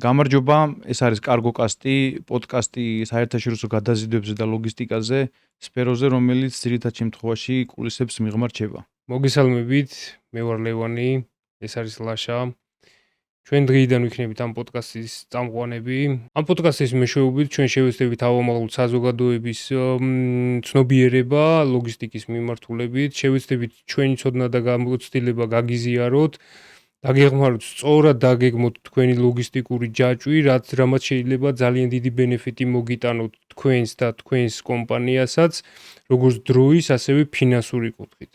გამარჯობა, ეს არის კარგოკასტი, პოდკასტი საერთაშორისო გადაზიდვებზე და ლოგისტიკაზე, სფეროზე, რომელიც ძირითად შემთხვევაში კულისებს მიღმარჩება. მოგესალმებით, მე ვარ ლევანი, ეს არის ლაშა. ჩვენ დღეიდან ვიქნებით ამ პოდკასტის წამყვანები. ამ პოდკასტის მეშვეობით ჩვენ შევეცდებით ავამალოთ საზოგადოების ცნობიერება ლოგისტიკის მიმართულებით, შევეცდებით ჩვენი ცოდნა და გამოცდილება გაგიზიაროთ. დაგეგმაროთ სწორად დაგეგმოთ თქვენი ლოგისტიკური ჯაჭვი, რამაც შეიძლება ძალიან დიდი ბენეფიტი მოგიტანოთ თქვენს და თქვენს კომპანიასაც, როგორც დროის, ასევე ფინანსური კუთხით.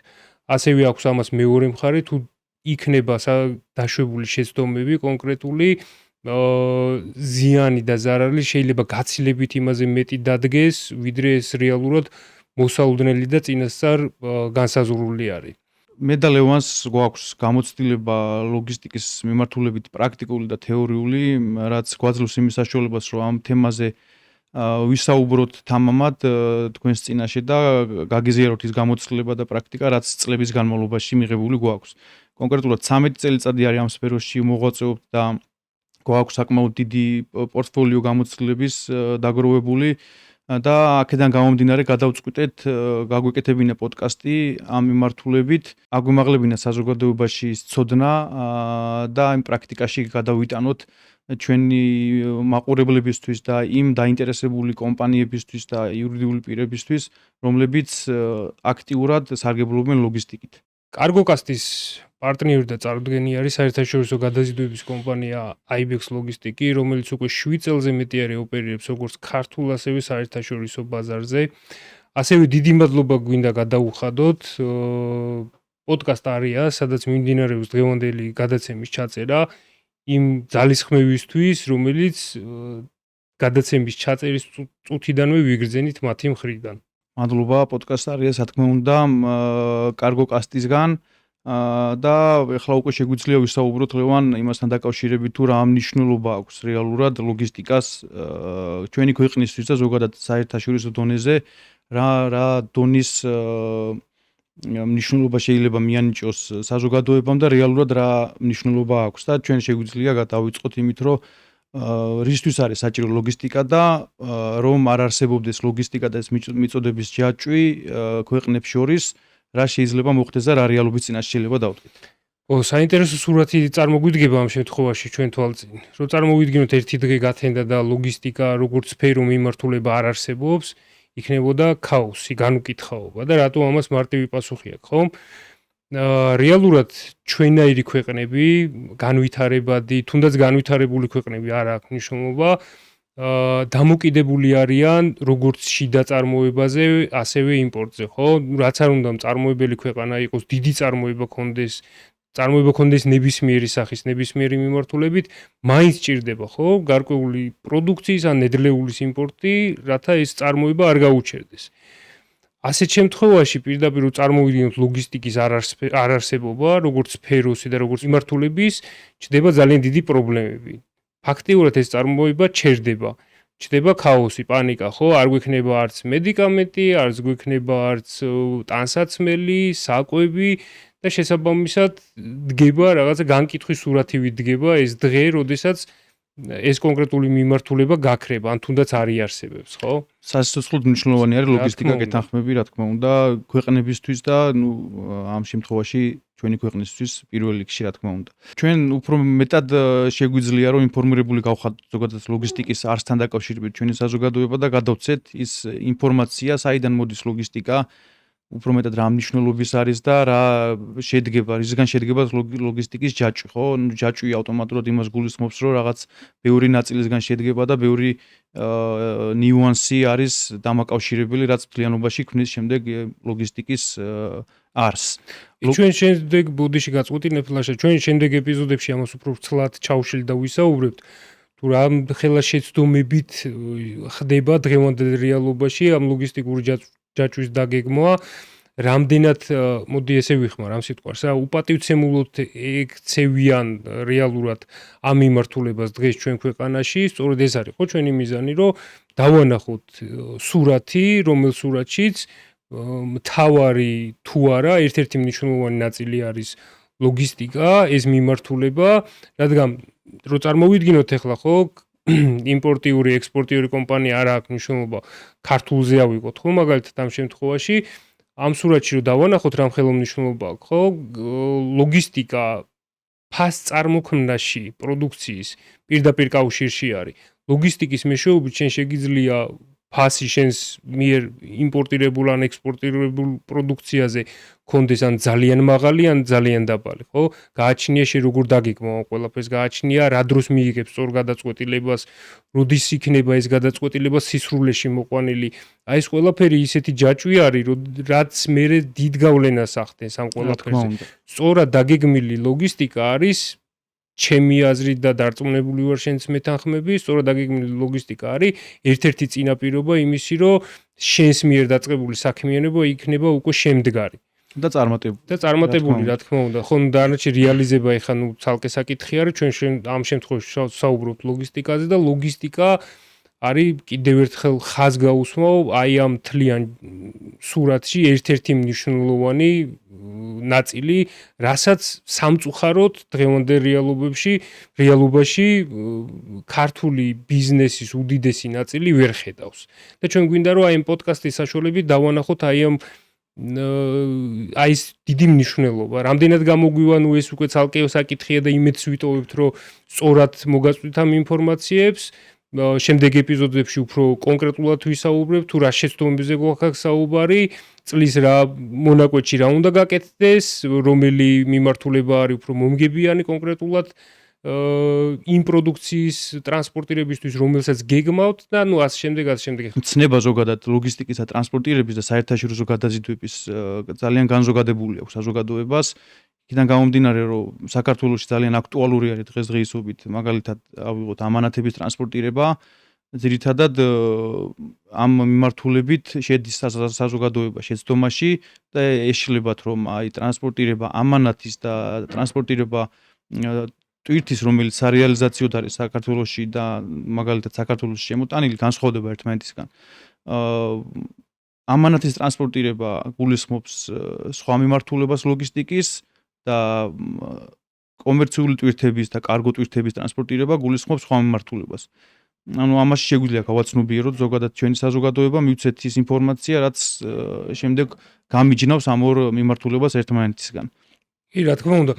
ასევე აქვს ამას მეორე მხარე, თუ იქნება დაშვებული შეცდომები კონკრეტული ზიანი და ზარალი შეიძლება გაცილებით იმაზე მეტი დადგეს, ვიდრე ეს რეალურად მოსაუდნელი და წინასწარ განსაზღვრული არის. მე და ლევანს გვაქვს გამოცდილება ლოგისტიკის მიმართულებით პრაქტიკული და თეორიული, რაც გვაძლევს იმის საშუალებას, რომ ამ თემაზე ვისაუბროთ თამამად თქვენს წინაშე და გაგიზიაროთ ის გამოცდილება და პრაქტიკა, რაც წლების განმავლობაში მიღებული გვაქვს. კონკრეტულად 13 წელიწადი არის ამ სფეროში მოღვაწეობთ და გვაქვს საკმაოდ დიდი პორტფოლიო გამოცდილების დაგროვებული და აქედან გამომდინარე გადავწყვიტეთ გაგვეკეთებინა პოდკასტი ამ მიმართულებით, აგვიმაღლებინა საზოგადოებაში ცოდნა და იმ პრაქტიკაში გადავიტანოთ ჩვენი მაყურებლებისთვის და იმ დაინტერესებული კომპანიებისთვის და იურიდიული პირებისთვის, რომლებიც აქტიურად სარგებლობენ ლოგისტიკით. კარგოკასტის პარტნიორი და წარდგენი არის საერთაშორისო გადაზიდვების კომპანია IBEX ლოგისტიკი, რომელიც უკვე 7 წელზე მეტი არის ოპერირებს როგორც ქართულ, ასევე საერთაშორისო ბაზარზე. ასევე დიდი მადლობა გვინდა გადაუხადოთ პოდკასტ არია, სადაც მიმდინარეობს დღევანდელი გადაცემის ჩაწერა იმ ძალისხმევისთვის, რომელიც გადაცემის ჩაწერის წუთიდანვე ვიგრძენით მათი მხრიდან. მადლობა პოდკასტ არია, რა თქმა უნდა, კარგოკასტისგან და ეხლა უკვე შეგვიძლია ვისაუბროთ ლევან იმასთან დაკავშირებით, თუ რა მნიშვნელობა აქვს რეალურად ლოგისტიკას ჩვენი ქვეყნისთვის და ზოგადად საერთაშორისო დონეზე, რა დონის მნიშვნელობა შეიძლება მიანიჭოს საზოგადოებამ და რეალურად რა მნიშვნელობა აქვს და ჩვენ შეგვიძლია დავიწყოთ იმით, რომ რისთვის არის საჭირო ლოგისტიკა და რომ არ არსებობდეს ლოგისტიკა და ეს მიწოდების ჯაჭვი ქვეყნებს შორის, რა შეიძლება მოხდეს და რა რეალობის წინაშე შეიძლება დავდგეთ. საინტერესო სურათი წარმოგვიდგება ამ შემთხვევაში ჩვენ თვალწინ. რომ წარმოვიდგინოთ ერთი დღე გათენდა და ლოგისტიკა როგორც სფერო მიმართულება არ არსებობს, იქნებოდა ქაოსი, განუკითხაობა და რატო ამას მარტივი პასუხი აქვს, ხო? რეალურად ჩვენაირი ქვეყნები, განვითარებადი, თუნდაც განვითარებული ქვეყნები არ აქვს მნიშვნელობა, დამოკიდებული არიან როგორც შიდა წარმოებაზე, ასევე იმპორტზე, ხო? რაც არ უნდა მწარმოებელი ქვეყანა იყოს, დიდი წარმოება ქონდეს ნებისმიერი სახის, ნებისმიერი მიმართულებით, მაინც ჭირდება, ხო? გარკვეული პროდუქციის ან ნედლეულის იმპორტი, რათა ეს წარმოება არ გაუჩერდეს. ასეთ შემთხვევაში პირდაპირ წარმოვიდგინოთ ლოგისტიკის არ არსებობა, როგორც სფეროსი და როგორც მიმართულების, ჩნდება ძალიან დიდი პრობლემები. ფაქტიურად ეს წარმოება ჩერდება. ჩნდება ქაოსი, პანიკა, ხო? არ გვექნება არც მედიკამენტი, არც გვექნება არც ტანსაცმელი, საკვები და შესაბამისად დგება რაღაცა განკითხვის სურათი ვიდგება ეს დღე, როდესაც ეს კონკრეტული მიმართულება გაქრება, ან თუნდაც არ იარსებებს, ხო? სასიცოცხლოდ მნიშვნელოვანი არის ლოგისტიკა გეთანხმები, რა თქმა უნდა, ქვეყნებისთვის და ამ შემთხვევაში ჩვენი ქვეყნისთვის პირველ რიგში, რა თქმა უნდა. ჩვენ უფრო მეტად შეგვიძლია რომ ინფორმირებული გავხადოთ ზოგადად ლოგისტიკის არსთან დაკავშირებით ჩვენი საზოგადოება და გადავცეთ ის ინფორმაცია, საიდან მოდის ლოგისტიკა, უფრო მეტად რა მნიშვნელობის არის და რა შედგება, რისგან შედგება ლოგისტიკის ჯაჭვი, ხო? ჯაჭვი ავტომატურად იმას გულისხმობს, რომ რაღაც ბევრი ნაწილისგან შედგება და ბევრი ნიუანსი არის დამაკავშირებელი, რაც მთლიანობაში ქმნის შემდეგ ლოგისტიკის არსს. ჩვენ შემდეგ ბოდიში გაწყვეტინებთ ლაშა, ჩვენ შემდეგ ეპიზოდებში ამას უფრო ცლად ჩავშლით და ვისაუბრებთ, თუ რა ხელა შეცდომებით ხდება დღევანდელ რეალობაში ამ ლოგისტიკური ჯაჭვის დაგეგმვა, რამდენად მოდი ესე ვიხმარ ამ სიტყვას, უპატივცემულოდ ექცევიან რეალურად ამ მიმართულებას დღეს ჩვენ ქვეყანაში, სწორედ ეს არის ხო ჩვენი მიზანი, რომ დავანახოთ სურათი, რომელ სურათშიც მთავარი თუ არა, ერთ-ერთი მნიშვნელოვანი ნაწილი არის ლოგისტიკა, ეს მიმართულება, რადგან რო წარმოვიდგინოთ ახლა ხო იმპორტიური, ექსპორტიური კომპანია არ აქვს მნიშვნელობა ქართულზე ავიღოთ ხო მაგალითად ამ შემთხვევაში ამ სურათში რო დავანახოთ რა ხელმომნიშნულობა აქვს ხო ლოგისტიკა ფასწარმოქმნაში პროდუქციის პირდაპირ კავშირში არის ლოგისტიკის მეშვეობით შენ შეგიძლია ფასი შენს მიერ იმპორტირებულ ან ექსპორტირებულ პროდუქციაზე კონდეს ან ძალიან მაღალი ან ძალიან დაბალი ხო გააჩნია შე როგორ დაგეგმო ყველაფერს გააჩნია რა დროს მიიღებს სწორ გადაწყვეტილებას როდის იქნება ეს გადაწყვეტილება სისრულეში მოყვანილი აი ეს ყველაფერი ისეთი ჯაჭვი არის რაც მე დიდ გავლენას ახდენს ამ ყველაფერზე სწორად დაგეგმილი ლოგისტიკა არის ჩემი აზრით და დარწმუნებული ვარ შენც მეთანხმები, სწორად დაგეგმილი ლოგისტიკა არის ერთ-ერთი წინაპირობა იმისი, რომ შენს მიერ დაწყებული საქმიანობა იქნება უკვე შემდგარი და წარმატებული, რა თქმა უნდა. ხო, დანარჩი რეალიზება ეხა ნუ ცალკე საკითხი არის, ჩვენ ამ შემთხვევაში საუბრობთ ლოგისტიკაზე და ლოგისტიკა არის კიდევ ერთხელ ხაზგაუსმო აი ამ თლიან სურათში ერთ-ერთი მნიშვნელოვანი ნაწილი, რასაც სამწუხაროდ დღევანდელ რეალობაში ქართული ბიზნესის უდიდესი ნაწილი ვერ ხედავს. და ჩვენ გვინდა რომ აი ამ პოდკასტის საშუალებით დავანახოთ აი ამ აი ეს დიდი მნიშვნელობა. რამდენად გამოგვივა ნუ ეს უკვე ცალკე საკითხია და იმედს ვიტოვებთ რომ სწორად მოგაწვით ამ ინფორმაციებს. შემდეგ ეპიზოდებში უფრო კონკრეტულად ვისაუბრებ თუ რა შეცდომებზე გვაქვს საუბარი წლის რა მონაკვეთში რა უნდა გაკეთდეს რომელი მიმართულება არის უფრო მომგებიანი კონკრეტულად იმ პროდუქციის ტრანსპორტირებისთვის რომელსაც გეგმავთ და ნუ ასე შემდეგ ცნება ზოგადად ლოგისტიკის და ტრანსპორტირების და საერთაშორისო გადაზიდვების ძალიან განზოგადებული აქვს საზოგადოებას იქიდან გამომდინარე რომ საქართველოში ძალიან აქტუალური არის დღესდღეობით მაგალითად ავიღოთ ამანათების ტრანსპორტირება ძირითადად ამ მიმართულებით შედის საზოგადოება შეცდომაში და ეშლებათ რომ აი ტრანსპორტირება ამანათის და ტრანსპორტირება ტვირთის რომელიც სარეალიზაციოდ არის საქართველოში და მაგალითად საქართველოში შემოტანილი განსხვავდება ერთმანეთისგან ამანათის ტრანსპორტირება გულისხმობს სხვა მიმართულებას ლოგისტიკის და კომერციული ტვირთების და კარგო ტვირთების ტრანსპორტირება გულისხმობს სხვა მიმართულებას. ანუ ამაში შეგვიძლია გავაცნობიეროთ ზოგადად ჩვენი საზოგადოება მივცეთ ის ინფორმაცია, რაც შემდეგ გამიჯნავს ამ ორ მიმართულებას ერთმანეთისგან. კი, რა თქმა უნდა,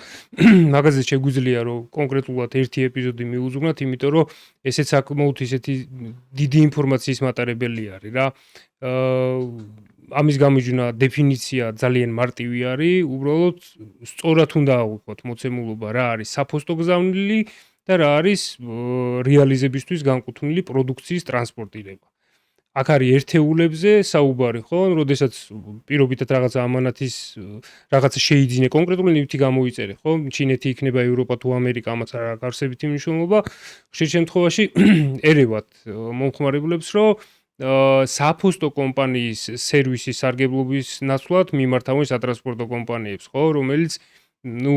მაგაზე შეგვიძლია რომ კონკრეტულად ერთი ეპიზოდი მიუძღვნათ, იმიტომ რომ ესეც საკმაოდ ისეთი დიდი ინფორმაციის მატარებელი არის რა. ამის გამიჯვნა დეფინიცია ძალიან მარტივი არის, უბრალოდ სწორად უნდა ავიღოთ მოცემულობა რა არის საფოსტო გზავნილი და რა არის რეალიზებისთვის განკუთვნილი პროდუქციის ტრანსპორტირება. აქ არის ერთეულებზე საუბარი, ხო? როდესაც პირობითად რაღაცა ამანათის რაღაცა შეიძინე კონკრეტული ნივთი გამოიწერე, ხო? ჩინეთი იქნება ევროპა თუ ამერიკა, ამაც არ აქვს არსებითი მნიშვნელობა. ხშირ შემთხვევაში ერევათ მომხმარებლებს, რომ საფოსტო კომპანიის სერვისის სარგებლობის ნაცვლად მიმართავენ სატრანსპორტო კომპანიებს, ხო, რომელიც ნუ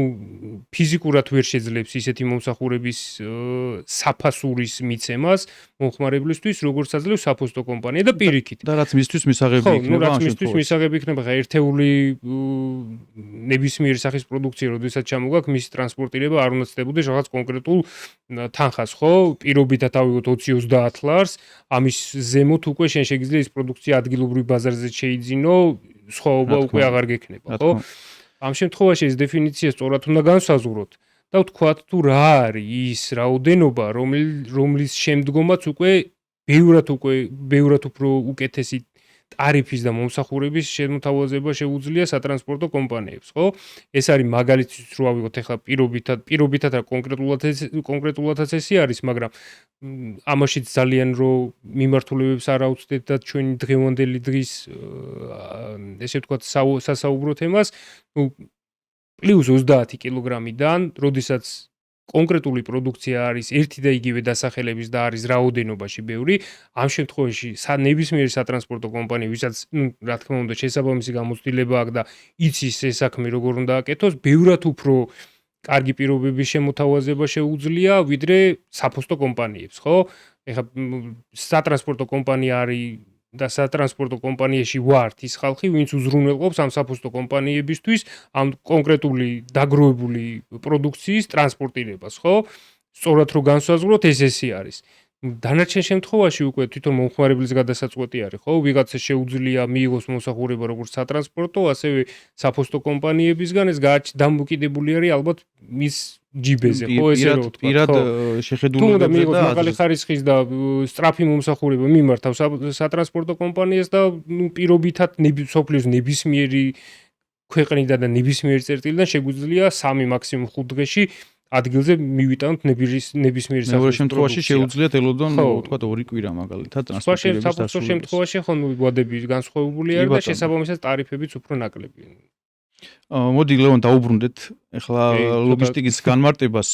ფიზიკურად ვერ შეძლებს ისეთი მომსახურების საფასურის მიცემას მომხმარებლისთვის, როგორც აძლევს საფოსტო კომპანია და პირიქით. და რაც მისთვის მისაღები იქნება, რაც მისთვის მისაღები იქნება, ხა ერთეული ნებისმიერი სახის პროდუქცია, როდესაც ჩამოგაქვს, მისი ტრანსპორტირება არ უნდა ცდებოდეს რაღაც კონკრეტულ თანხას, ხო? პირობითად ავიღოთ 20-30 ლარს, ამის ზემოთ უკვე შენ შეგიძლია ის პროდუქცია ადგილობრივ ბაზარზე შეიძინო, სხვაობა უკვე აღარ გექნება, ხო? ამ შემთხვევაში ეს დეფინიცია სწორად უნდა განსაზღვროთ და ვთქვათ თუ რა არის ის რაოდენობა, რომლის შემდგომაც უკვე ბევრად უფრო უკეთესი ტარიფის და მომსახურების შემოთავაზება შეუძლია სატრანსპორტო კომპანიებს, ხო? ეს არის მაგალითად რო ავიღოთ ახლა პირობითად რა კონკრეტულადაც ესე არის, მაგრამ ამაშიც ძალიან რო მიმართულებებს არ აუცდეთ და ჩვენი დღევანდელი დღის ესე ვთქვათ სასაუბრო თემას, ნუ პლუს 30 კილოგრამიდან, როდესაც კონკრეტული პროდუქცია არის ერთი და იგივე დასახელების და არის რაოდენობაში ბევრი, ამ შემთხვევაში ნებისმიერი სატრანსპორტო კომპანია, ვისაც, რა თქმა უნდა, შესაბამისი გამოცდილება აქვს და იცის ეს საქმე როგორ უნდა აკეთოს, ბევრად უფრო კარგი პირობების შემოთავაზება შეუძლია, ვიდრე საფოსტო კომპანიებს, ხო? ეხლა სატრანსპორტო კომპანია არის და სატრანსპორტო კომპანიაში ვართ ის ხალხი, ვინც უზრუნველყოფს ამ საფოსტო კომპანიებისთვის ამ კონკრეტული დაგროვებული პროდუქციის ტრანსპორტირებას, ხო? სწორად რო განსაზღვროთ ესე არის. დანარჩენ შემთხვევაში უკვე თვითონ მომხმარებლის გადასაწყვეტი არის, ხო? ვიღაცა შეუძლია მიიღოს მომსახურება როგორც სატრანსპორტო, ასევე საფოსტო კომპანიებისგან ეს დამოკიდებული არის ალბათ მის ჯიბეზე, ხო, ესე რო ვთქვა. პირად თუ შეხედულებებზე უნდა მიიღოს და მაღალი ხარისხის და სწრაფი მომსახურება მიმართავს სატრანსპორტო კომპანიას და პირობითად სოფლიოს ნებისმიერი ქვეყნიდან და ნებისმიერი წერტილიდან შეგვიძლია 3 მაქსიმუმ 5 დღეში ადგილზე მივიტანოთ ნებისმიერი მეორე სახის შემთხვევაში პროდუქცია. შეუძლიათ ელოდონ ხო. ვთქვათ 2 კვირა მაგალითად სხვა ტრანსპორტირების საფოსტო დასრულებას. შემთხვევაში ხო ვადები განსხვავებული კი, არის და ბატონო. შესაბამისად ტარიფებიც უფრო ნაკლებია. მოდი ლევან დაუბრუნდეთ ახლა კი, ცოტა- ლოგისტიკის განმარტებას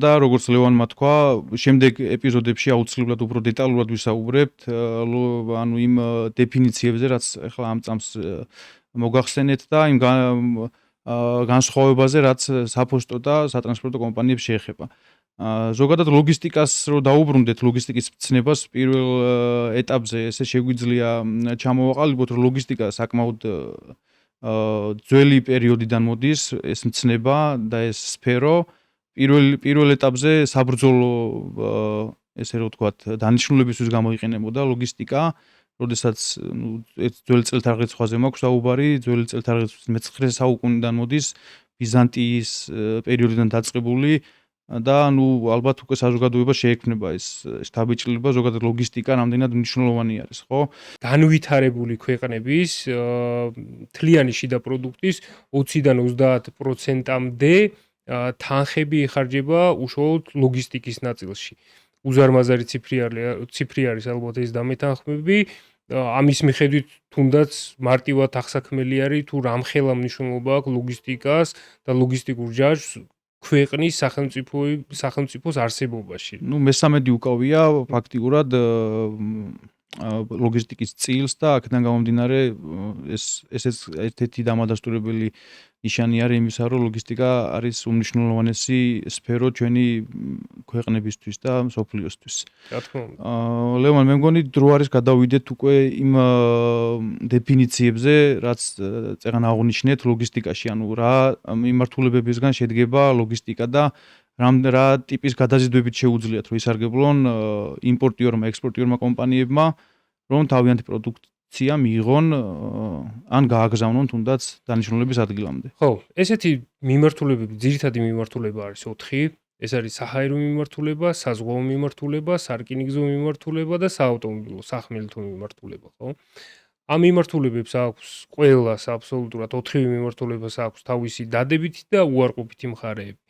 და როგორც ლევანმა თქვა, შემდეგ ეპიზოდებში აუცილებლად უფრო დეტალურად ვისაუბრებთ ანუ იმ დეფინიციებზე, რაც ახლა ამ წამს მოგახსენეთ და იმ განსხვავებაზე, რაც საფოსტო და სატრანსპორტო კომპანიებს შეეხება. ზოგადად ლოგისტიკას რო დაუბრუნდეთ, ლოგისტიკის მცნებას პირველ ეტაპზე ესე შეგვიძლია ჩამოვაყალიბოთ, რომ ლოგისტიკა საკმაოდ ძველი პერიოდიდან მოდის ეს მცნება და ეს სფერო. პირველ ეტაპზე საბრძოლო ესე რო ვთქვათ, დანიშნულებისთვის გამოიყენებოდა ლოგისტიკა, როდესაც ძველი წელთაღრიცხვაზე მაქვს საუბარი, ძველი წელთაღრიცხვის მე-9 საუკუნიდან მოდის ბიზანტიის პერიოდიდან დაწყებული და ალბათ უკვე საზოგადოება შეექმნება ეს დაბეჭდილება, ზოგადად ლოგისტიკა რამდენად მნიშვნელოვანი არის, ხო? განვითარებული ქვეყნების მთლიანი შიდა პროდუქტის 20-დან 30%-მდე თანხები იხარჯება უშუალოდ ლოგისტიკის ნაწილში. უზარმაზარი ციფრი არის ალბათ ეს დამეთანხმები. ამის მიხედვით თუნდაც მარტივად ახსაქმელი არის თუ რამხელა მნიშვნელობა აქვს ლოგისტიკას და ლოგისტიკურ ჯაჭვს ქვეყნის სახელმწიფოს არსებობაში. მესამედი უკავია ფაქტიურად ლოგისტიკის წილს და აქედან გამომდინარე ესეც ერთ-ერთი დამადასტურებელი ნიშანი არის იმისა, რომ ლოგისტიკა არის უმნიშვნელოვანესი სფერო ჩვენი ქვეყნებისთვის და მსოფლიოსთვის. რა თქმა უნდა. ლევან, მე მგონი დრო არის გადავიდეთ უკვე იმ დეფინიციებზე, რაც წეგან აღნიშნეთ ლოგისტიკაში, ანუ რა მიმართულებებისგან შედგება ლოგისტიკა და რა ტიპის გადაზიდვებით შეუძლიათ რომ ისარგებლონ იმპორტიორმა, ექსპორტიორმა კომპანიებმა, რომ თავიანთი პროდუქცია მიიღონ ან გააგზავნონ თუნდაც დანიშნულების ადგილამდე. ხო, ესეთი მიმართულებები, ძირითადი მიმართულება არის 4. ეს არის საჰაერო მიმართულება, საზღვაო მიმართულება, სარკინიგზო მიმართულება და საავტომობილო, სახმელეთო მიმართულება, ხო? ამ მიმართულებებს აქვს ყველას აბსოლუტურად 4 მიმართულებას აქვს თავისი დადებითი და უარყოფითი მხარეები.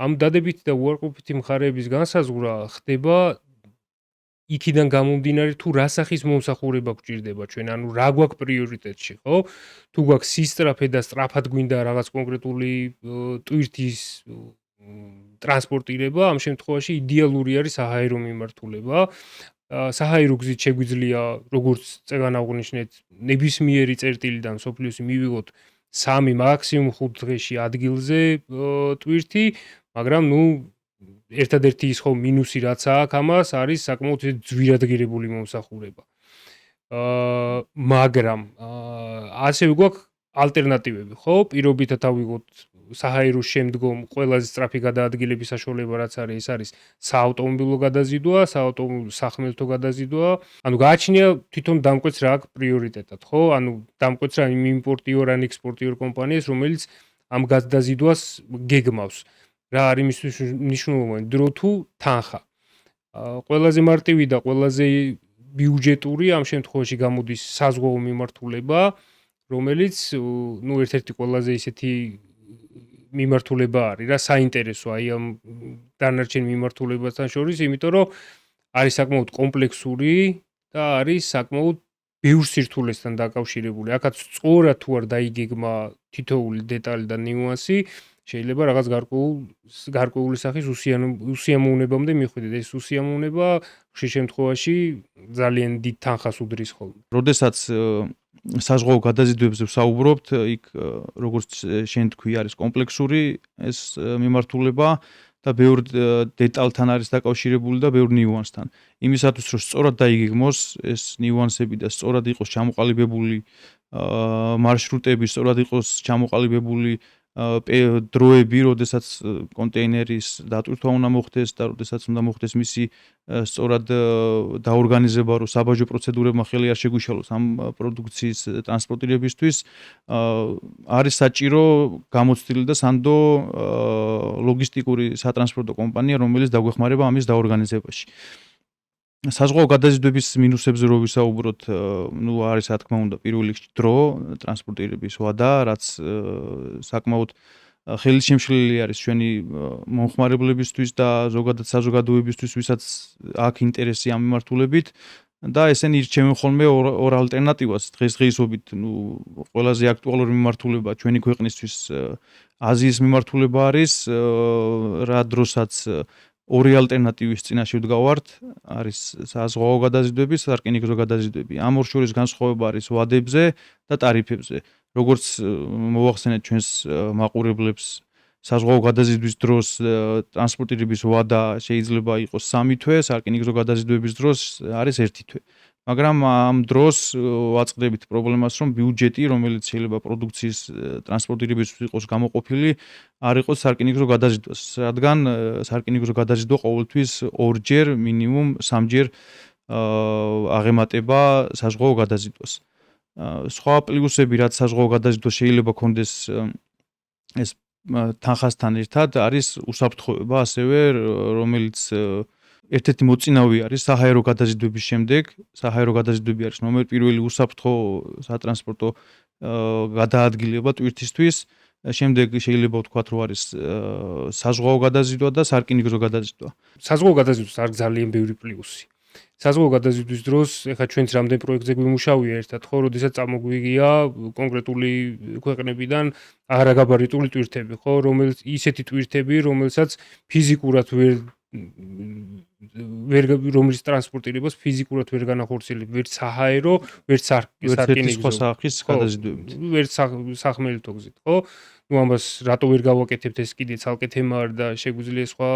ამ დადებითი და უარყოფითი მხარეების განსაზღვრა ხდება იქიდან გამომდინარე თუ რა სახის მომსახურება გვჭირდება ჩვენ, ანუ რა გვაქვს პრიორიტეტში, ხო? თუ გვაქვს სისწრაფე და სწრაფად გვინდა რაღაც კონკრეტული ტვირთის ტრანსპორტირება, ამ შემთხვევაში იდეალური არის საჰაერო მიმართულება. საჰაერო გზით შეგვიძლია, როგორც წეგან აღნიშნეთ, ნებისმიერი წერტილიდან სოფლიოსი მივიღოთ 3 მაქსიმუმ 5 დღეში ადგილზე ტვირთი, მაგრამ ერთადერთი ის ხო მინუსი რაც აქვს ამას არის საკმაოდ ძვირადღირებული მომსახურება. მაგრამ ასევე გვაქვს ალტერნატივები, ხო? პირობითად ავიღოთ საჰაეროს შემდგომ ყველაზე სწრაფი გადაადგილების საშუალება რაც არის, ეს არის საავტომობილო გადაზიდვა, საავტომობილო სახმელეთო გადაზიდვა. ანუ გააჩნია თვითონ დამკვეთს რა აქვს პრიორიტეტად, ხო? ანუ დამკვეთს რა იმ იმპორტიორ ან ექსპორტიორ კომპანიას, რომელიც ამ გადაზიდვას გეგმავს. რა არის მისთვის მნიშვნელოვანი დრო თუ თანხა. ყველაზე მარტივი და ყველაზე ბიუჯეტური ამ შემთხვევაში გამოდის საზღვაო მიმართულება, რომელიც ერთ-ერთი ყველაზე ისეთი მიმართულება არის რა საინტერესო აი ამ დანარჩენ მიმართულებასთან შორის, იმიტომ რომ არის საკმაოდ კომპლექსური და არის საკმაოდ ბევრ სირთულესთან დაკავშირებული. აქაც სწორად თუ არ დაიგეგმა თითოეული დეტალი და ნიუანსი, შეიძლება რაღაც გარკვეული სახის უსიამოვნებამდე მიხვიდეთ. ეს უსიამოვნება ხშირ შემთხვევაში ძალიან დიდ თანხას უდრის ხოლმე. როდესაც საზღვაო გადაზიდვებზე ვსაუბრობთ, იქ როგორც შენ თქვი არის კომპლექსური ეს მიმართულება და ბევრ დეტალთან არის დაკავშირებული და ბევრ ნიუანსთან. იმისათვის რომ სწორად დაიგეგმოს ეს ნიუანსები და სწორად იყოს ჩამოყალიბებული მარშრუტები, სწორად იყოს ჩამოყალიბებული დროები, როდესაც კონტეინერის დატვირთვა უნდა მოხდეს და როდესაც უნდა მოხდეს მისი სწორად დაორგანიზება, რომ საბაჟო პროცედურებმა ხელი არ შეგვიშალოს ამ პროდუქციის ტრანსპორტირებისთვის, არის საჭირო გამოცდილი და სანდო ლოგისტიკური სატრანსპორტო კომპანია, რომელიც დაგვეხმარება ამის დაორგანიზებაში. საზღვაო გადაზიდვების მინუსებზე რო ვისაუბროთ, არის რა თქმა უნდა პირველ რიგში დრო, ტრანსპორტირების ვადა, რაც საკმაოდ ხელისშემშლელი არის ჩვენი მომხმარებლებისთვის და ზოგადად საზოგადოებისთვის, ვისაც აქვს ინტერესი ამ მიმართულებით და ესენი ირჩევენ ხოლმე ორ ალტერნატივას დღესდღეობით, ყველაზე აქტუალური მიმართულება ჩვენი ქვეყნისთვის აზიის მიმართულება არის, რა დროსაც ორი ალტერნატივის წინაშე ვდგავართ, არის საზღვაო გადაზიდვები, სარკინიგზო გადაზიდვები. ამ ორ შორის განსხვავება არის ვადებზე და ტარიფებზე. როგორც მოვახსენეთ ჩვენს მაყურებლებს, საზღვაო გადაზიდვის დროს ტრანსპორტირების ვადა შეიძლება იყოს 3 თვე, სარკინიგზო გადაზიდვების დროს არის 1 თვე. მაგრამ ამ დროს ვაწყდებით პრობლემას, რომ ბიუჯეტი, რომელიც შეიძლება პროდუქციის ტრანსპორტირებისთვის იყოს გამოყოფილი, არ იყოს სარკინიგზო გადაზიდვას, რადგან სარკინიგზო გადაზიდვა ყოველთვის 2-ჯერ, მინიმუმ 3-ჯერ აღემატება საზღვაო გადაზიდვას. სხვა პლუსები, რაც საზღვაო გადაზიდვა შეიძლება ქონდეს ეს თანხასთან ერთად, არის უსაფრთხოება, ასევე რომელიც ერთ-ერთი მოწინავე არის საჰაერო გადაზიდვების შემდეგ. საჰაერო გადაზიდვები არის ნომერ პირველი უსაფრთხო სატრანსპორტო გადაადგილება ტვირთისთვის. შემდეგ შეიძლება ვთქვათ, რომ არის საზღვაო გადაზიდვა და სარკინიგზო გადაზიდვა. საზღვაო გადაზიდვას არის ძალიან ბევრი პლუსი. საზღვაო გადაზიდვის დროს, ეხლა ჩვენც რამდენ პროექტზე გვიმუშავია ერთად, ხო, როდესაც წამოგვიგია კონკრეტული ქვეყნებიდან აღარაგაბარიტული ტვირთები, ხო, რომელიც ისეთი ტვირთები, რომელსაც ფიზიკურად რომლის ტრანსპორტირებას ფიზიკურად ვერ განახორციელებს ვერც საჰაერო, ვერც სარკინიგზო სახის გადაზიდვებით. ვერც სახმელეთო გზით, ხო? ნუ ამას რატო ვერ გავაკეთებთ, ეს კიდე ცალკე თემა არის და შეგვიძლია სხვა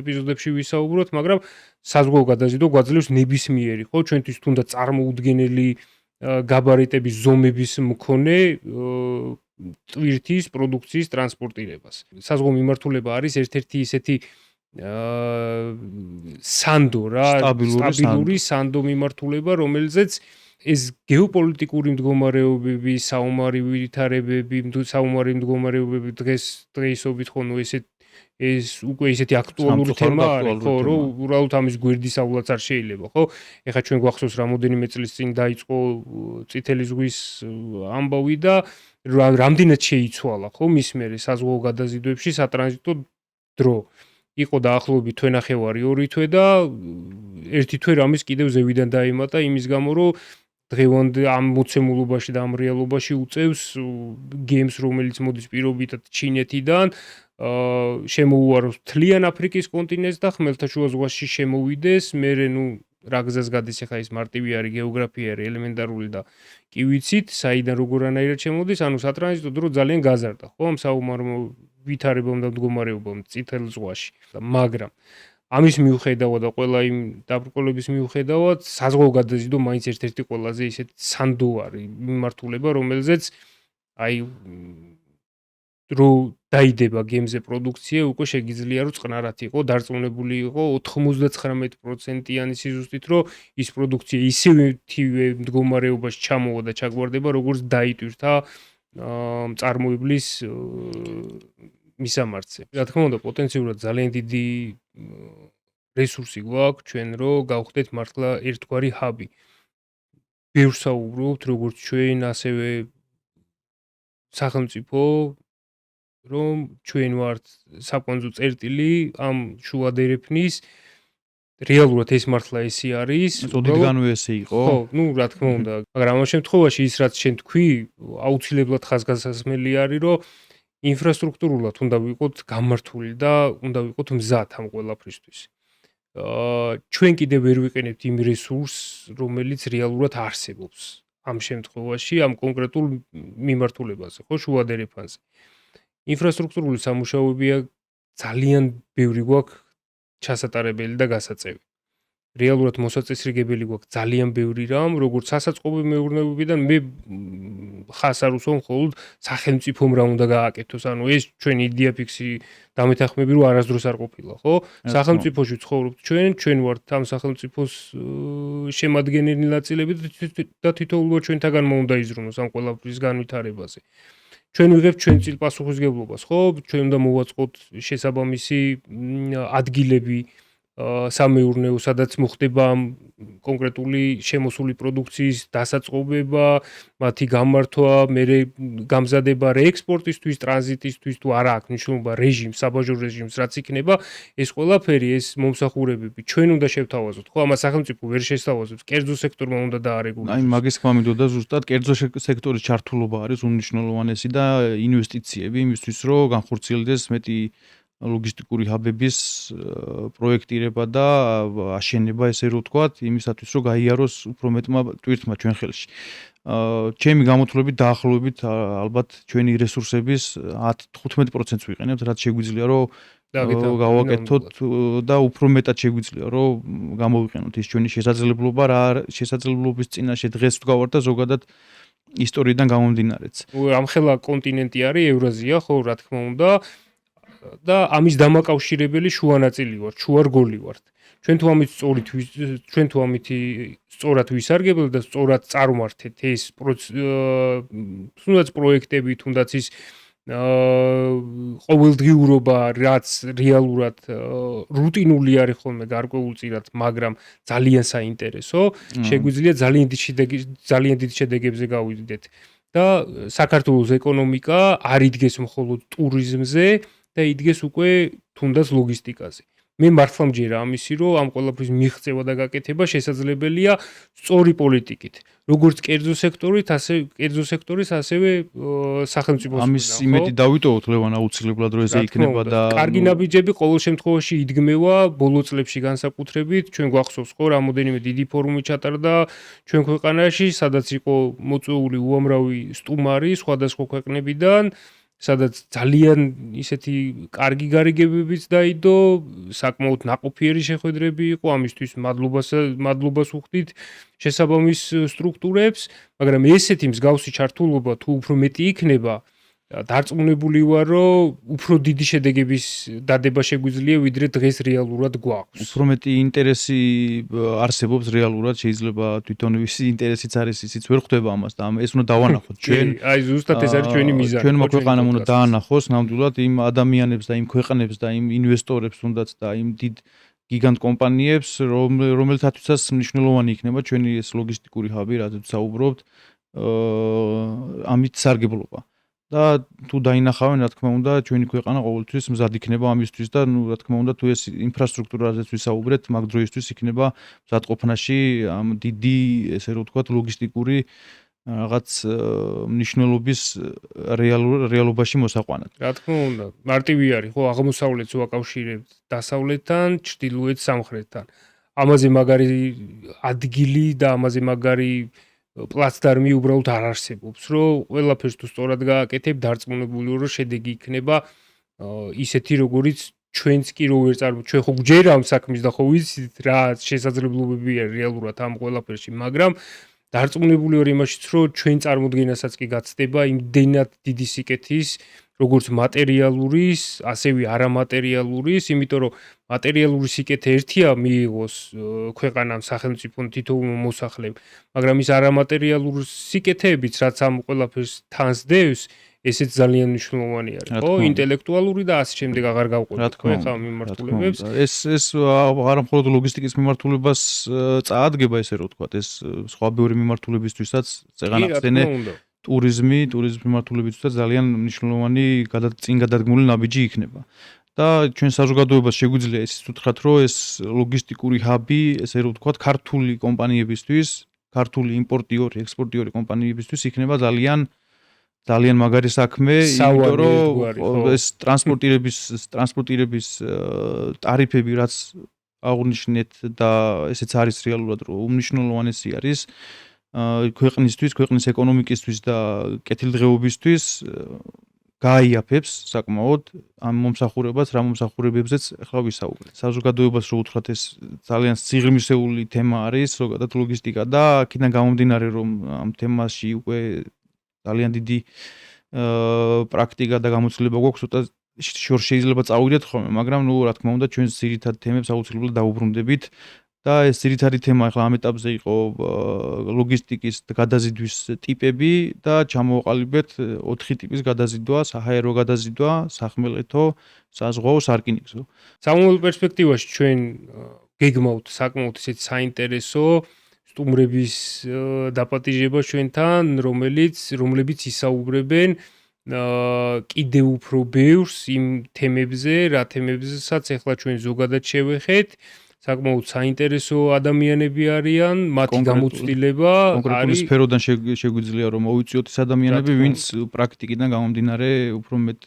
ეპიზოდებში ვისაუბროთ, მაგრამ საზღვაო გადაზიდვა გვაძლევს ნებისმიერი, ხო, ჩვენთვის თუნდაც წარმოუდგენელი გაბარიტების ზომების მქონე ტვირთის პროდუქციის ტრანსპორტირებას. საზღვაო მიმართულება არის ერთ-ერთი ისეთი სანდო რა, სტაბილური სანდო მიმართულება, რომელზეც ეს გეოპოლიტიკური მდგომარეობები, საომარი ვითარებები, საომარი მდგომარეობები დღესობით ხო, ნუ ეს უკვე ისეთი აქტუალური თემა არის, ხო, რომ უბრალოდ ამის გვერდისავლაც არ შეიძლება, ხო? ეხლა ჩვენ გვახსოვს რამოდენიმე წლის წინ დაიწყო წითელი ზღვის ამბავი და რამდენად შეიცვალა, ხო, მის მერე საზღვაო გადაზიდვებში სატრანზიტო დრო. იყო დაახლოებით თვენახევარი 2 თვე და 1 თვე რამის კიდევ ზევიდან დაემატა იმის გამო, რომ დღევანდელ ამ მოცემულობაში და ამ რეალობაში უწევს გემს, რომელიც მოდის პირობითად ჩინეთიდან, შემოუაროს მთლიან აფრიკის კონტინენტს და ხმელთაშუა ზღვაში შემოვიდეს, მერე ნუ რა გზას გადის, ახლა ის მარტივი არის, გეოგრაფია არის, ელემენტარული და კი ვიცით, საიდან როგორანაირად შემოდის, ანუ სატრანზიტო დრო ძალიან გაზარდა, ხო, ამ საომარ ვითარებამ და მდგომარეობამ წითელ ზღვაში. მაგრამ ამის მიუხედავად და ყველა იმ დაბრკოლების მიუხედავად, საზღვაო გადაზიდვა მაინც ერთ-ერთი ყველაზე ისეთი სანდო არის მიმართულება, რომელზეც აი რო დაიდება გემზე პროდუქცია, უკვე შეგიძლია რომ წყნარად იყო, დარწმუნებული იყო 99%-იანი სიზუსტით, რომ ის პროდუქცია ისეთივე მდგომარეობაში ჩამოვა და ჩაგვარდება, როგორც დაიტვირთა წარმოებლის მისამართზე. რა თქმა უნდა, პოტენციურად ძალიან დიდი რესურსი გვაქვს ჩვენ, რომ გავხდეთ მართლა ერთგვარი ჰაბი. ბევრს საუბრობთ, როგორც ჩვენ, ასევე სახელმწიფო, რომ ჩვენ ვართ საკონძო წერტილი ამ შუადერეფნის რეალურად ეს მართლა ესე არის. წოდითგანვე ესე იყო. ხო, ნუ რა თქმა უნდა, მაგრამ ამ შემთხვევაში ის რაც შენ თქვი, აუცილებლად ხაზგასმელი არის, რომ ინფრასტრუქტურულად უნდა ვიყოთ გამართული და უნდა ვიყოთ მზად ამ ყველაფრისთვის. ჩვენ კიდევ ვერ ვიყენებთ იმ რესურსს, რომელიც რეალურად არსებობს ამ შემთხვევაში, ამ კონკრეტულ მიმართულებაზე, ხო, შუადერეფანზე. ინფრასტრუქტურული სამუშაოებია ძალიან ბევრი გვაქვს ჩასატარებელი და გასაწევი. რეალურად მოსაწესრიგებელი გვაქვს ძალიან ბევრი რამ, როგორც სასაწყობი მეურნეობიდან მე ხას არ უსვამ მხოლოდ სახელმწიფომ რა უნდა გააკეთოს. ანუ ეს ჩვენი იდეა ფიქსი დამეთანხმები რომ არასდროს არ ყოფილა, ხო? სახელმწიფოში ცხოვრობთ ჩვენ ვართ ამ სახელმწიფოს შემადგენელი ნაწილები და თითოეულმა ჩვენთაგან უნდა იზრუნოს ამ ყველაფრის განვითარებაზე. ჩვენ ვიღებთ ჩვენ წილ პასუხისგებლობას, ხო? ჩვენ უნდა მოვაწყოთ შესაბამისი ადგილები სამეურნეო, სადაც მოხდება კონკრეტული შემოსული პროდუქციის დასაწყობება, მათი გამართვა, მერე გამზადება რეექსპორტისთვის, ტრანზიტისთვის თუ არა აქვს მნიშვნელობა რეჟიმს, საბაჟო რეჟიმს, რაც იქნება, ეს ყველაფერი, ეს მომსახურებები ჩვენ უნდა შევთავაზოთ. ხო, ამას სახელმწიფო ვერ შესთავაზებს, კერძო სექტორმა უნდა დაარეგულოს. აი მაგის თქმა მინდოდა ზუსტად კერძო სექტორის ჩართულობა არის უმნიშვნელოვანესი და ინვესტიციები იმისთვის, რომ განხორციელდეს მეტი ლოგისტიკური ჰაბების პროექტირება და აშენება, ესე რომ ვთქვათ, იმისათვის, რომ გაიაროს უფრო მეტმა ტვირთმა ჩვენ ხელში. ჩემი გამოთვლებით დაახლოებით ალბათ ჩვენი რესურსების 10-15%-ს ვიყენებთ, რაც შეგვიძლია, რომ გავაკეთოთ და უფრო მეტად შეგვიძლია, რომ გამოვიყენოთ ის ჩვენი შესაძლებლობა, რა შესაძლებლობის წინაშე დღეს ვდგავართ და ზოგადად ისტორიიდან გამომდინარეც. ამხელა კონტინენტი არის ევრაზია, ხო, რა თქმა უნდა. და ამის დამაკავშირებელი შუა ნაწილი ვართ, შუა რგოლი ვართ. ჩვენ თუ ამით სწორად ვისარგებლოთ და სწორად წარმართეთ ეს თუნდაც პროექტები, თუნდაც ის ყოველდღიურობა, რაც რეალურად რუტინული არის ხოლმე გარკვეულწილად, მაგრამ ძალიან საინტერესო, შეგვიძლია ძალიან დიდ შედეგებზე გავიდეთ. და საქართველოს ეკონომიკა არ იდგეს მხოლოდ ტურიზმზე და იდგეს უკვე თუნდაც ლოგისტიკაზე. მე მართლა მჯერა ამისი, რომ ამ ყველაფრის მიღწევა და გაკეთება შესაძლებელია სწორი პოლიტიკით. როგორც კერძო სექტორის, ასევე სახელმწიფოს. ამის იმედი დავიტოვოთ ლევან აუცილებლად, რომ ესე იქნება და კარგი ნაბიჯები ყოველ შემთხვევაში იდგმევა ბოლო წლებში განსაკუთრებით. ჩვენ გვახსოვს ხო, რამოდენიმე დიდი ფორუმი ჩატარდა ჩვენ ქვეყანაში, სადაც იყო მოწვეული უამრავი სტუმარი სხვადასხვა ქვეყნებიდან. სადაც ძალიან ისეთი კარგი გარიგებებიც დაიდო, საკმაოდ ნაყოფიერი შეხვედრები იყო, ამისთვის მადლობას ვუხდით შესაბამის სტრუქტურებს, მაგრამ ესეთი მსგავსი ჩართულობა თუ უფრო მეტი იქნება, დარწმუნებული ვარ, რომ უფრო დიდი შედეგების დადება შეგვიძლია, ვიდრე დღეს რეალურად გვაქვს. უფრო მეტი ინტერესი არსებობს რეალურად, შეიძლება თვითონ ვისი ინტერესიც არის, ისიც ვერ ხვდება ამას და ეს უნდა დავანახოთ ჩვენ. აი ზუსტად ეს არის ჩვენი მიზანი. ჩვენმა ქვეყანამ უნდა დაანახოს ნამდვილად იმ ადამიანებს და იმ ქვეყნებს და იმ ინვესტორებს თუნდაც და იმ დიდ გიგანტ კომპანიებს, რომელთათვისაც მნიშვნელოვანი იქნება ჩვენი ეს ლოგისტიკური ჰაბი, რაზეც საუბრობთ, ამით სარგებლობა. და თუ დაინახავენ, რა თქმა უნდა, ჩვენი ქვეყანა ყოველთვის მზად იქნება ამისთვის და რა თქმა უნდა, თუ ეს ინფრასტრუქტურაზეც ვისაუბრეთ, მაგ დროისთვის იქნება მზადყოფნაში ამ დიდი, ესე რომ ვთქვათ, ლოგისტიკური რაღაც მნიშვნელობის რეალობაში მოსაყვანად. რა თქმა უნდა, მარტივი არის, ხო, აღმოსავლეთს ვაკავშირებთ დასავლეთთან, ჩრდილოეთს სამხრეთთან. ამაზე მაგარი ადგილი და ამაზე მაგარი პლაცდარმი უბრალოდ არ არსებობს, რომ ყველაფერს თუ სწორად გააკეთებ, დარწმუნებული ვარ, რომ შედეგი იქნება ისეთი, როგორიც ჩვენც კი რო ვერ ჩვენ ხო გვჯერა ამ საქმის და ხო ვიცით რა შესაძლებლობები არის რეალურად ამ ყველაფერში, მაგრამ დარწმუნებული ვარ იმაშიც, რომ ჩვენ წარმოდგენასაც კი გაცდება იმდენად დიდი სიკეთის, როგორც მატერიალურის, ასევე არამატერიალურის, იმიტომ რომ მატერიალური სიკეთე ერთია მიიღოს ქვეყანამ სახელმწიფომ თითოეულ მოსახლემ, მაგრამ ის არამატერიალური სიკეთეებიც, რაც ამ ყველაფერს თანსდევს, ესეც ძალიან მნიშვნელოვანი არის, ხო? ინტელექტუალური და ასე შემდეგ აღარ გავყვებით ხო ხა მიმართულებებს. ეს არა მხოლოდ ლოგისტიკის მიმართულებას წაადგება, ესე რომ ვთქვათ, ეს სხვა ბევრი მიმართულებისთვისაც წეღანახსენე ტურიზმის მიმართულებისთვისაც ძალიან მნიშვნელოვანი წინ გადადგმული ნაბიჯი იქნება. და ჩვენ საზოგადოებას შეგვიძლია ისიც ვთქვათ, რომ ეს ლოგისტიკური ჰაბი, ესე რომ ვთქვათ, ქართული კომპანიებისთვის, ქართული იმპორტიორი, ექსპორტიორი კომპანიებისთვის იქნება ძალიან მაგარი საქმე, იმიტომ რომ ეს ტრანსპორტირების ტარიფები, რაც აღნიშნეთ და ესეც არის რეალურად, რომ უმნიშვნელოვანესი არის ქვეყნისთვის, ქვეყნის ეკონომიკისთვის და კეთილდღეობისთვის გააიაფებს საკმაოდ ამ მომსახურებას, რა მომსახურებებზეც ახლა ვისაუბრეთ. საზოგადოებას რო უთხრათ ეს ძალიან სიღრმისეული თემა არის, ზოგადად ლოგისტიკა და აქედან გამომდინარე რომ ამ თემაში უკვე ძალიან დიდი პრაქტიკა და გამოცდილება გვაქვს, ცოტა შეიძლება წავიდეთ ხოლმე, მაგრამ ნუ რა თქმა უნდა ჩვენს ძირითად თემებს აუცილებლად დაუბრუნდებით და ეს ძირითადი თემა ახლა ამ ეტაპზე იყო ლოგისტიკის გადაზიდვის ტიპები და ჩამოვაყალიბეთ 4 ტიპის გადაზიდვა: საჰაერო გადაზიდვა, სახმელეთო, საზღვაო, სარკინიგზო. სამომავლო პერსპექტივაში ჩვენ გეგმავთ საკმაოდ ისეთ საინტერესო სტუმრების დაპატიჟება ჩვენთან, რომლებიც ისაუბრებენ კიდევ უფრო ბევრს იმ თემებზე, რა თემებზეც ახლა ჩვენ ზოგადად შევეხეთ. საკმაოდ საინტერესო ადამიანები არიან, მათი გამოცდილება კონკრეტული სფეროდან შეგვიძლია რომ მოვიწიოთ ეს ადამიანები, ვინც პრაქტიკიდან გამომდინარე უფრო მეტ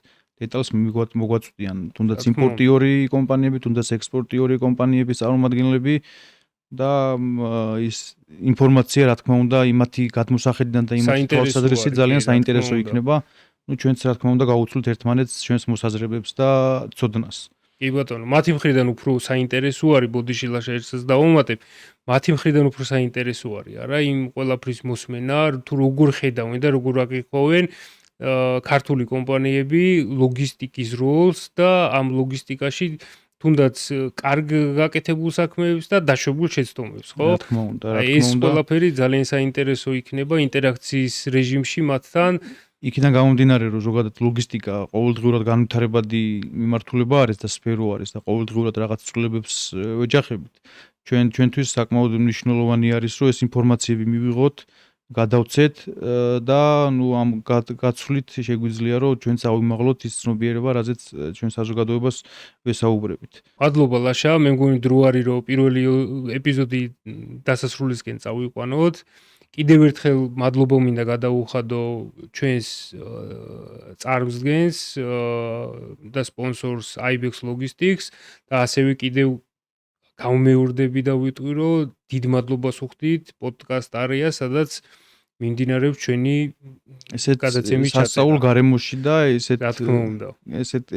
დეტალს მოგვაწვდიან, თუნდაც იმპორტიორი კომპანიები, თუნდაც ექსპორტიორი კომპანიების წარმომადგენლები და ის ინფორმაცია რა თქმა უნდა იმათი გადმოსახედიდან და იმათი თვალსაზრისით ძალიან საინტერესო იქნება. ნუ ჩვენც რა თქმა უნდა გავუცვლით ერთმანეთს ჩვენს მოსაზრებებს და ცოდნას. კი ბატონო, მათი მხრიდან უფრო საინტერესო არის ბოდიში ლაშერცს დავუმატებ. მათი მხრიდან უფრო საინტერესო არის, არა, იმ ყველაფრის მოსმენა, თუ როგორ ხედავენ და როგორ აკეთებენ ქართული კომპანიები ლოგისტიკის როლს და ამ ლოგისტიკაში თუნდაც კარგ გაკეთებულ საქმეებს და დაშვებულ შეცდომებს, ხო? რა თქმა უნდა, ეს ყველაფერი ძალიან საინტერესო იქნება ინტერაქციის რეჟიმში მათთან. იქიდან გამომდინარე რომ ზოგადად ლოგისტიკა ყოველდღიურად განვითარებადი მიმართულება არის და სფერო არის და ყოველდღიურად რაღაც ცვლილებებს ვეჯახებით. ჩვენთვის საკმაოდ მნიშვნელოვანი არის რომ ეს ინფორმაციები მივიღოთ, გადავცეთ და ნუ ამ გაცვლით შეგვიძლია რომ ჩვენც ავიმაღლოთ ის ცნობიერება, რაზეც ჩვენ საზოგადოებას ვესაუბრებით. მადლობა ლაშა, მე მგონი დრო არის რომ პირველი ეპიზოდი დასასრულისკენ წავიყვანოთ. კიდევ ერთხელ მადლობა მინდა გადაუხადო ჩვენს წარმომადგენლს და სპონსორს Ibex Logistics და ასევე კიდევ გამომეორდები და ვიტყვი რომ დიდ მადლობას ვუხდით პოდკასტ არია, სადაც მიმდინარეობს ჩვენი გადაცემის ჩატარება. სასწაულ გარემოში და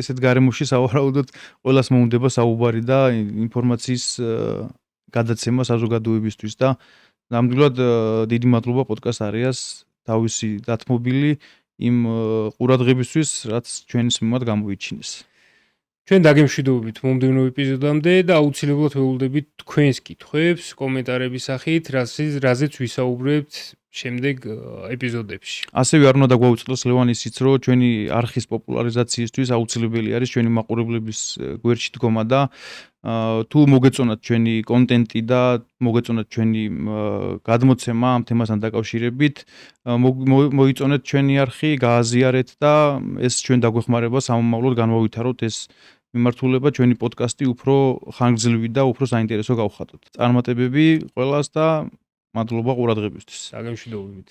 ესეთ გარემოში სავარაუდოდ ყველას მოუნდება საუბარი და ინფორმაციის გადაცემა საზოგადოებისთვის და ნამდვილად დიდი მადლობა პოდკასტ არიას თავისი დათმობილი იმ ყურადღებისთვის, რაც ჩვენს მიმართ გამოიჩინეს. ჩვენ დაგემშვიდობებით მომდევნო ეპიზოდამდე და აუცილებლად ველოდებით თქვენს კითხვებს კომენტარების სახით, რაზეც ვისაუბრებთ შემდეგ ეპიზოდებში. ასევე არ უნდა დაგვაუწყდეს ლევან ისიც, რომ ჩვენი არხის პოპულარიზაციისთვის აუცილებელი არის ჩვენი მაყურებლების გვერდში დგომა და თუ მოგეწონათ ჩვენი კონტენტი და მოგეწონათ ჩვენი გადმოცემა ამ თემასთან დაკავშირებით, მოიწონეთ ჩვენი არხი, გააზიარეთ და ეს ჩვენ დაგვეხმარება სამომავლოდ განმოვითაროთ ეს მიმართულება, ჩვენი პოდკასტი უფრო ხანგრძლივი და უფრო საინტერესო გავხადოთ. წარმატებები ყველას და მადლობა ყურადღებისთვის. დაგემშვიდობებით.